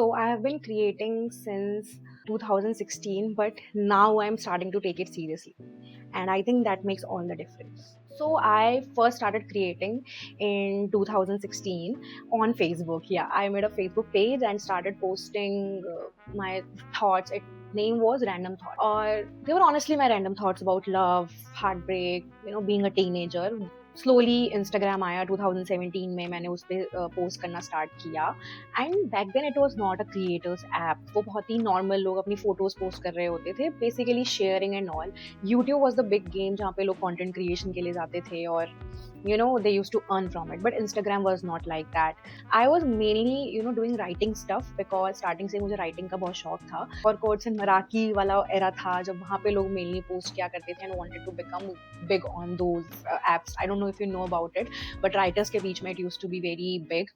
So I have been creating since 2016, but now I'm starting to take it seriously. And I think that makes all the difference. So I first started creating in 2016 on Facebook. Yeah, I made a Facebook page and started posting my thoughts. It name was Random Thoughts, or they were honestly my random thoughts about love, heartbreak, being a teenager. Slowly Instagram आया 2017 में, मैंने उस पर post करना start किया. And back then it was not a creators app. वो बहुत ही normal लोग अपनी फोटोज पोस्ट कर रहे होते थे, basically sharing and all. YouTube was the big game जहाँ पे लोग कंटेंट क्रिएशन के लिए जाते थे और they used to earn from it. But Instagram was not like that. I was mainly doing writing stuff because starting से मुझे writing का बहुत शौक था. और कोर्स एंड मराठी वाला era था जब वहाँ पे लोग mainly post किया करते थे and wanted to become big on those apps. I don't know if you know about it, but writers के बीच में it used to be very big.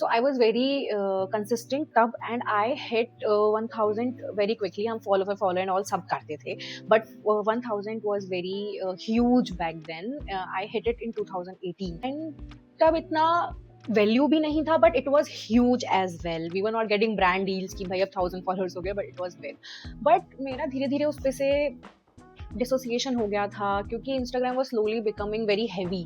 So I was very consistent तब, and I hit 1000 very quickly. हम follow and all सब करते थे, but 1000 was very huge back then. I hit it in 2018, and तब इतना value भी नहीं था, but it was huge as well. We were not getting brand deals कि भाई अब 1000 फॉलोअर्स हो गए, but it was big. But मेरा धीरे धीरे उस पे से डिसोसिएशन हो गया था, क्योंकि Instagram was slowly becoming very heavy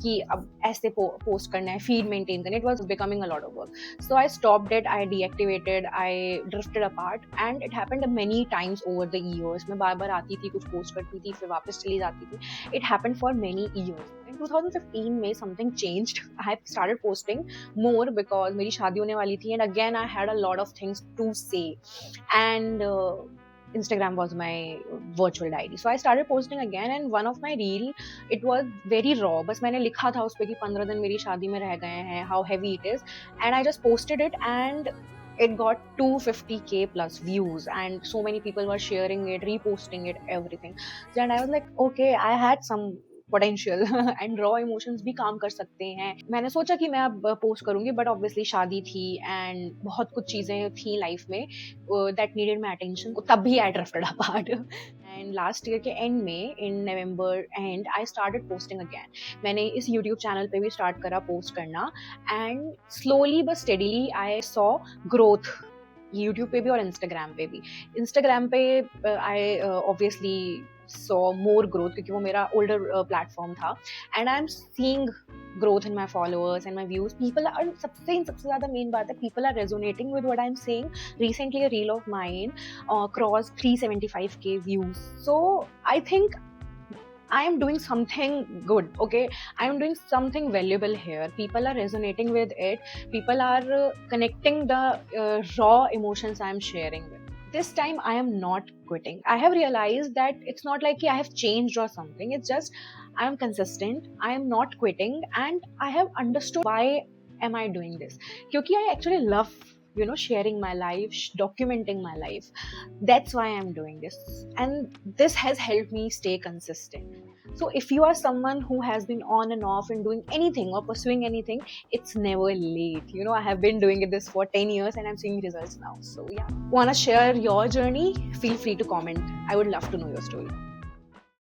कि अब ऐसे पोस्ट करना है, फीड मेंटेन करना. It was becoming a lot of work. So I stopped it, I deactivated, I drifted apart, and it happened many times over the years. मैं बार बार आती थी, कुछ पोस्ट करती थी, फिर वापस चली जाती थी. It happened for many years. In 2015 में something changed. I started posting more because मेरी शादी होने वाली थी, and again I had a lot of things to say, and Instagram was my virtual diary. So I started posting again, and one of my reel, it was very raw. बस मैंने लिखा था उस पे कि 15 दिन मेरी शादी में रह गए हैं, how heavy it is, and I just posted it, and it got 250k plus views, and so many people were sharing it, reposting it, everything. And I was like, okay, I had some potential and raw emotions भी काम कर सकते हैं. मैंने सोचा कि मैं अब पोस्ट करूंगी, बट ऑब्वियसली शादी थी एंड बहुत कुछ चीजें थी लाइफ में दैट नीडेड माई अटेंशन. तब भी I drifted apart. And last year के एंड में, in November end, I started posting again. मैंने इस यूट्यूब चैनल पे भी स्टार्ट करा पोस्ट करना, and slowly but steadily I saw growth YouTube पे भी और इंस्टाग्राम पे भी. इंस्टाग्राम पे I obviously saw more growth क्योंकि वो मेरा older platform था, and I'm seeing growth in my followers and my views. People are सबसे ज़्यादा मेन बात है, people are resonating with what I'm saying. Recently a reel of mine crossed 375k views. So I think I am doing something good, okay? I am doing something valuable here. People are resonating with it. People are connecting the raw emotions I am sharing with. This time I am not quitting. I have realized that it's not like I have changed or something. It's just I am consistent. I am not quitting, and I have understood why am I doing this. Because I actually love sharing my life, documenting my life. That's why I'm doing this, and this has helped me stay consistent. So if you are someone who has been on and off in doing anything or pursuing anything, it's never late. I have been doing this for 10 years and I'm seeing results now. So yeah, wanna share your journey? Feel free to comment. I would love to know your story.